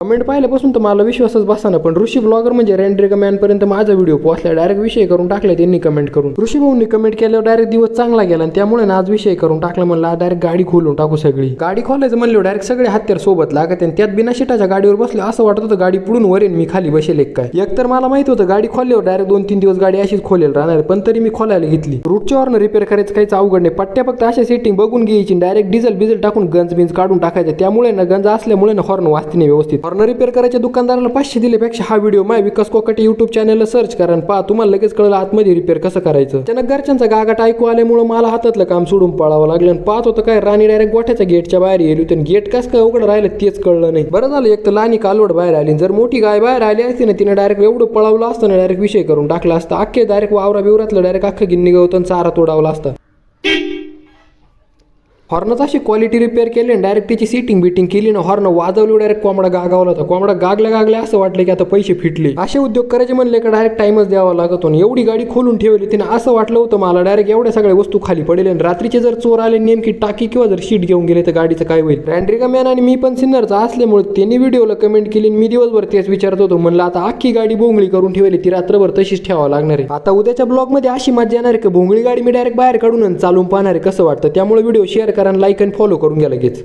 Comment पाहिल्यापासून तर मला विश्वासच बसाना, पण ऋषी ब्लॉगर म्हणजे रँड्रिका मॅन पर्यंत माझा व्हिडिओ पोहोचला. डायरेक्ट विषय करून टाकला त्यांनी कमेंट करून. ऋषी भाऊंनी कमेंट केल्यावर डायरेक्ट दिवस चांगला गेला आणि त्यामुळे ना आज विषय करून टाकला. म्हणलं आज डायरेक्ट गाडी खोलून टाकू. सगळी गाडी खोलायचं म्हणलं डायरेक्ट सगळे हत्यार सोबत लागत आणि त्यात बिना शिटाच्या गाडीवर बसले असं वाटत होतं गाडी पुढून वरेन मी खाली बसेल काय. एकतर मला माहित होतं गाडी खोलल्यावर डायरेक्ट 2-3 दिवस गाडी अशीच खोलेल राहणार, पण तरी मी खोलायला घेतली. रूटच्या वरनं रिपेअर करायचं काहीच अवघड नाही. पट्ट्या फक्त अशा सेटिंग बघून घ्यायची, डायरेक्ट डिझेल टाकून गंज बिंज काढून टाकायचं. त्यामुळे ना गंज असल्यामुळे ना हॉर्न वाजते नाही व्यवस्थित. हॉर्न रिपेअर करायच्या दुकानदाराला 500 दिल्यापेक्षा हा व्हिडिओ माय विकास कोकाटे युट्यूब चॅनलला सर्च करा आणि पहा, तुम्हाला लगेच कळलं आतमध्ये रिपेअर कसं करायचं. त्यानं घरच्यांचा गागाट ऐकू आल्यामुळे मला हातातलं काम सोडून पळावं लागलं आणि पाहत होतं काय राणी डायरेक्ट गोठ्याच्या गेटच्या बाहेर गेली होती. गेट कसं काय उघडं राहिलं तेच कळलं नाही. बरं झालं एक तर लाणी कालवड बाहेर आली. जर मोठी गाय बाहेर आली असती ना तिने डायरेक्ट एवढं पळावलं असतं ना, डायरेक्ट विषय करून टाकला असता. अख्खे डायरेक्ट वावरा बिवरातलं डायरेक्ट अख्खं गिन्नी गवतं चारा तोडावला असता. हॉर्नच अशी क्वालिटी रिपेअर केली आणि डायरेक्ट त्याची सीटिंग बिटिंग केली ना, हॉर्न वाजवली डायरेक्ट कोंबडा गागावला होता. कोंबडा गागल्या असं वाटलं की आता पैसे फिटले. असे उद्योग करायचे म्हणले का डायरेक्ट टाइमच द्यावा लागतो. एवढी गाडी खोलून ठेवली तिने असं वाटलं होतं मला डायरेक्ट एवढ्या सगळ्या वस्तू खाली पडेल आणि रात्रीचे जर चोर आले नेमकी टाकी किंवा जर शीट घेऊन गेले तर गाडीचं काय होईल. रँड्रिका मॅन आणि मी पण सिन्नरचा असल्यामुळे त्यांनी व्हिडिओला कमेंट केली. मी दिवसभर तेच विचारत होतो. म्हणलं आता अख्खी गाडी भोंगळी करून ठेवली, ती रात्रभर तशीच ठेवावं लागणार आहे. आता उद्याच्या ब्लॉग मध्ये अशी मजा येणार आहे की भोंगळी गाडी मी डायरेक्ट बाहेर काढून चालून पाहणार आहे कसं वाटतं. त्यामुळे व्हिडिओ शेअर करा, लाईक आणि फॉलो करून घ्या लगेच.